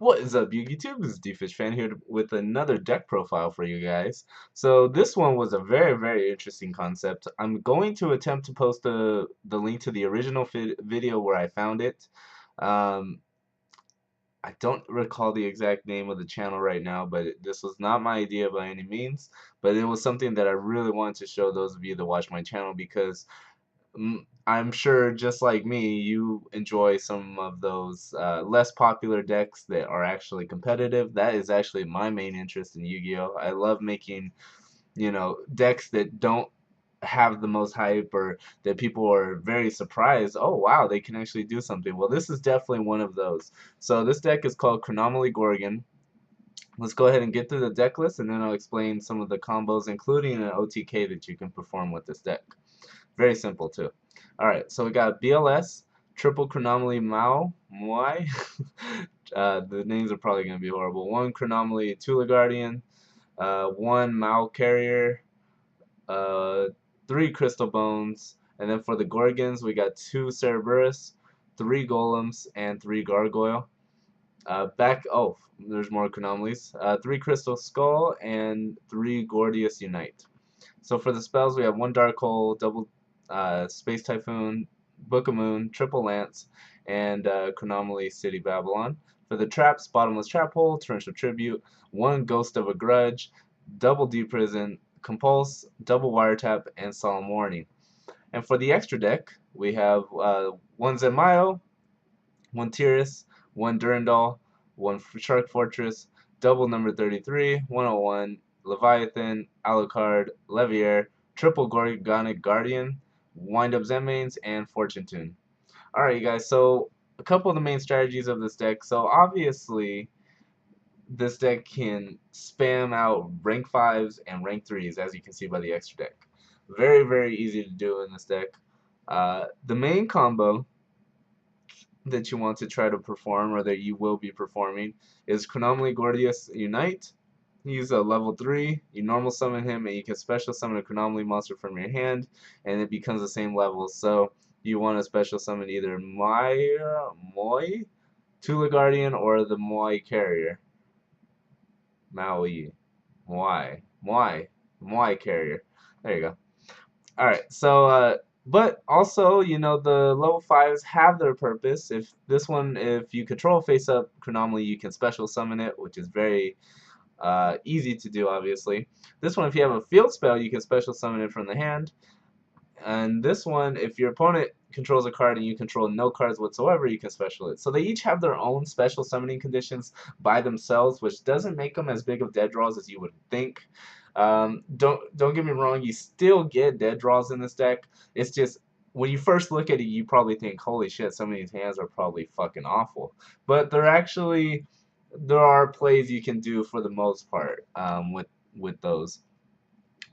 What is up, YouTube? This is DFishFan here with another deck profile for you guys. So this one was a very interesting concept. I'm going to attempt to post the link to the original video where I found it. Um, I don't recall the exact name of the channel right now, but this was not my idea by any means. But it was something that I really wanted to show those of you that watch my channel because I'm sure just like me, you enjoy some of those less popular decks that are actually competitive. That is actually my main interest in Yu-Gi-Oh! I love making, decks that don't have the most hype or that people are very surprised. Oh wow, they can actually do something. Well, this is definitely one of those. So this deck is called Chronomaly Gorgon. Let's go ahead and get through the deck list and then I'll explain some of the combos, including an OTK that you can perform with this deck. Very simple too. Alright, so we got BLS, Triple Chronomaly Moai. The names are probably going to be horrible. One Chronomaly Tula Guardian, one Mao Carrier, three Crystal Bones, and then for the Gorgons we got two Cerberus, three Golems, and three Gargoyle. There's more Chronomalies. Three Crystal Skull and three Gordius Unite. So for the spells we have one Dark Hole, double Space Typhoon, Book of Moon, Triple Lance, and Chronomaly City Babylon. For the traps, Bottomless Trap Hole, Torrential Tribute, one Ghost of a Grudge, double Deep Prison, Compulse, double Wiretap, and Solemn Warning. And for the extra deck, we have one Zenmayo, one Tiras, one Durandal, one Shark Fortress, double number 33, 101, Leviathan, Alucard, Levier, triple Gorgonic Guardian, Wind Up Zenmaines, and Fortune Tune. Alright, you guys, so a couple of the main strategies of this deck. So obviously, this deck can spam out rank 5s and rank 3s, as you can see by the extra deck. Very easy to do in this deck. The main combo that you want to try to perform, or that you will be performing, is Chronomaly Gordius Unite. He's a level 3, you normal summon him and you can special summon a Chronomaly monster from your hand and it becomes the same level. So you want to special summon either Moi, Tula Guardian, or the Moi Carrier. Maui. Moi Carrier. There you go. Alright, so but also, the level 5s have their purpose. If you control face up Chronomaly, you can special summon it, which is very easy to do, obviously. This one, if you have a field spell, you can special summon it from the hand. And this one, if your opponent controls a card and you control no cards whatsoever, you can special it. So they each have their own special summoning conditions by themselves, which doesn't make them as big of dead draws as you would think. Don't get me wrong, you still get dead draws in this deck. It's just when you first look at it, you probably think, holy shit, some of these hands are probably fucking awful. But there are plays you can do for the most part with those.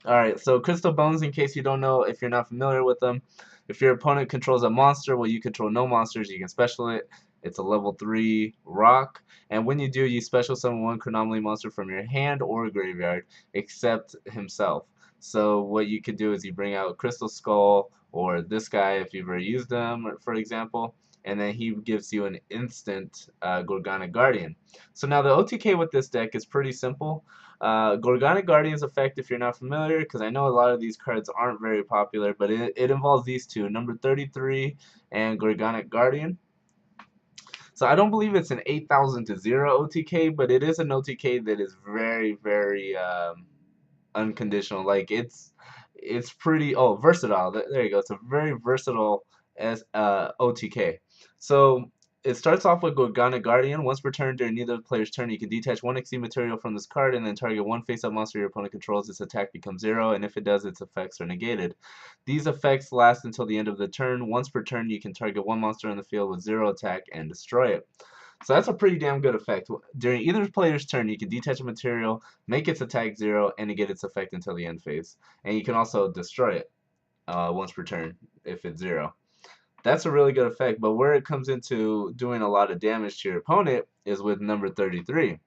Alright, so Crystal Bones, in case you don't know, if you're not familiar with them, if your opponent controls a monster, well, you control no monsters, you can special it. It's a level 3 rock, and when you do, you special summon one Chronomaly monster from your hand or graveyard, except himself. So what you could do is you bring out Crystal Skull, or this guy if you've already used them, for example, and then he gives you an instant Gorgonic Guardian. So now the OTK with this deck is pretty simple. Gorgonic Guardian's effect, if you're not familiar, because I know a lot of these cards aren't very popular, but it involves these two, number 33 and Gorgonic Guardian. So I don't believe it's an 8,000 to 0 OTK, but it is an OTK that is very unconditional. Like it's pretty versatile. There you go. It's a very versatile OTK. So it starts off with Gorgonic Guardian. Once per turn during either player's turn, you can detach one XC material from this card and then target one face-up monster your opponent controls. Its attack becomes 0, and if it does, its effects are negated. These effects last until the end of the turn. Once per turn, you can target one monster on the field with 0 attack and destroy it. So that's a pretty damn good effect. During either player's turn, you can detach a material, make its attack 0, and negate its effect until the end phase. And you can also destroy it once per turn if it's 0. That's a really good effect, but where it comes into doing a lot of damage to your opponent is with number 33.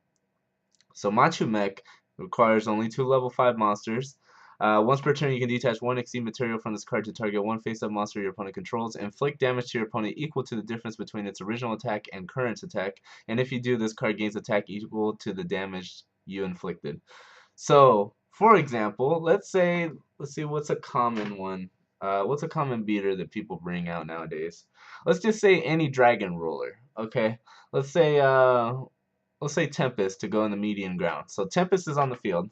So Machu Mech requires only 2 level 5 monsters. Once per turn, you can detach one Xyz material from this card to target one face-up monster your opponent controls. Inflict damage to your opponent equal to the difference between its original attack and current attack. And if you do, this card gains attack equal to the damage you inflicted. So, for example, let's see what's a common one. What's a common beater that people bring out nowadays? Let's just say any dragon ruler. Okay, let's say Tempest to go in the median ground. So Tempest is on the field.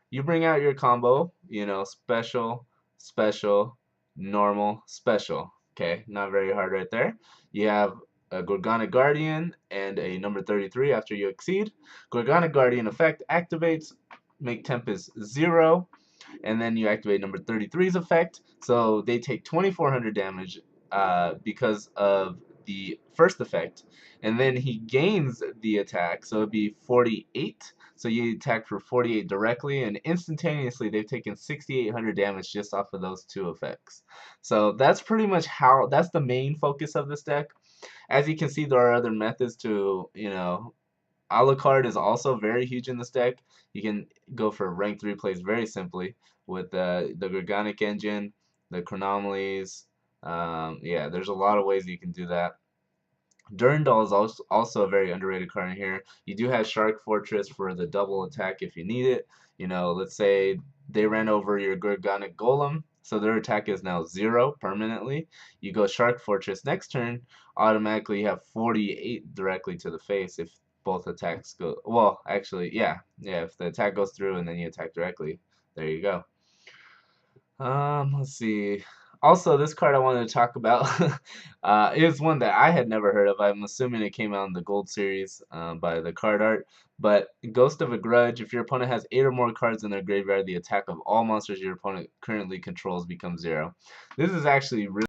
You bring out your combo, you know, special, special, normal, special. Okay, not very hard right there. You have a Gorgonic Guardian and a number 33 after you exceed. Gorgonic Guardian effect activates, make Tempest 0, and then you activate number 33's effect. So they take 2400 damage because of the first effect, and then he gains the attack, so it'd be 48. So you attack for 48 directly, and instantaneously they've taken 6800 damage just off of those two effects. So that's pretty much that's the main focus of this deck. As you can see, there are other methods to, you know, Alucard is also very huge in this deck. You can go for rank 3 plays very simply with the Gorgonic engine, the Chronomalies. Yeah, there's a lot of ways you can do that. Durandal is also a very underrated card in here. You do have Shark Fortress for the double attack if you need it. You know, let's say they ran over your Gorgonic Golem, so their attack is now 0 permanently. You go Shark Fortress next turn, automatically you have 48 directly to the face if both attacks go. Well, actually, yeah, if the attack goes through and then you attack directly, there you go. Let's see. Also, this card I wanted to talk about is one that I had never heard of. I'm assuming it came out in the Gold Series by the card art. But Ghost of a Grudge, if your opponent has 8 or more cards in their graveyard, the attack of all monsters your opponent currently controls becomes 0. This is actually really